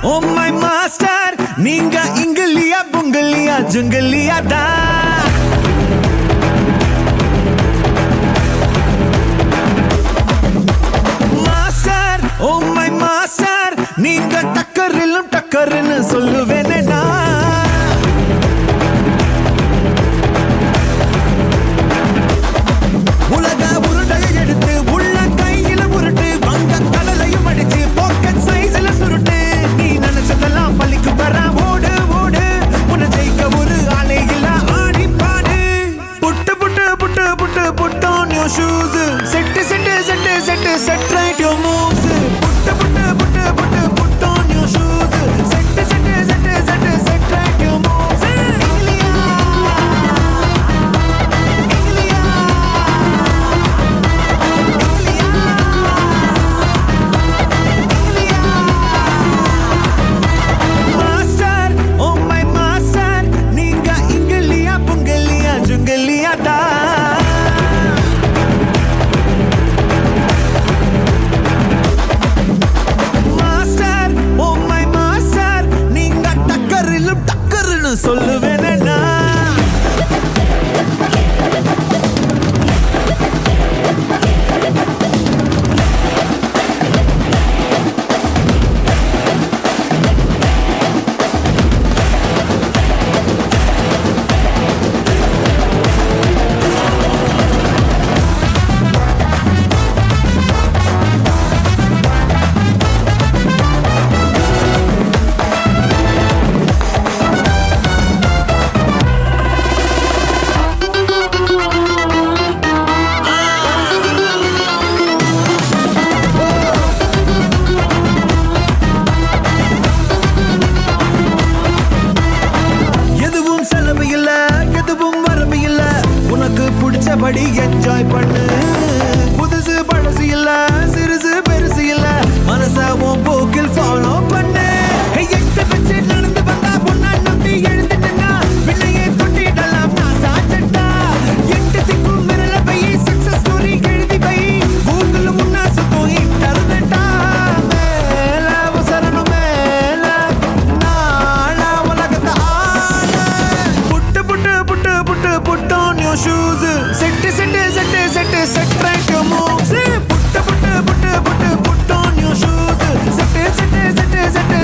Oh my master, நீங்க இங்கிலியா புங்கிலியா ஜுங்கிலியா தா. Master, oh my master, நீங்க டக்கரிலும் டக்கர்னு சொல்லுவேனே நான். உலக உருண்டையை எடுத்து உள்ள கையில உருட்டு, வங்க கடலையும் அடிச்சு பாக்கெட் சைஸ்ல சுருட்டு. நீ நினைச்சதெல்லாம் பள்ளிக்கு வர ஓடு ஓடு, உன்னை ஜெயிக்க ஒரு ஆளே இல்ல ஆடி பாடு. Put put put put put on your shoes, set set set set set right your moves. Put put put put put on your shoes, set set set set set right your moves. Master, oh my master, நீங்க இங்கிலியா புங்கிலியா ஜுங்கிலியா தா. Master, oh my master, நீங்க டக்கரிலும் டக்கர்னு சொல்லுவேனே நான். எதுவும் செலவு இல்ல, எதுவும் வரவு இல்ல, உனக்கு பிடிச்சபடி என்ஜாய் பண்ணு. புதுசு பழசு இல்ல, சிறுசு பெருசு இல்ல, மனச உன் போக்கில் ஃபாலோ பண்ணு. எட்டு வச்சு நடந்து வந்தா பொண்ணா நம்பி எழுந்துட்டா, பிள்ளையை தொட்டிடலாம் நான் சாச்சட்டா. எட்டு திக்கும் விரல பை, சக்சஸ் ஸ்டோரி எழுதி பை, கூகுள் முன்னா சுத்தம் இன்டர்நெட்டா. மேல அவசரம் மேல, நாள உலகத்தை ஆள. Put put put put put on your shoes, set set set set set right your moves. Put put put put put on your shoes, set set set set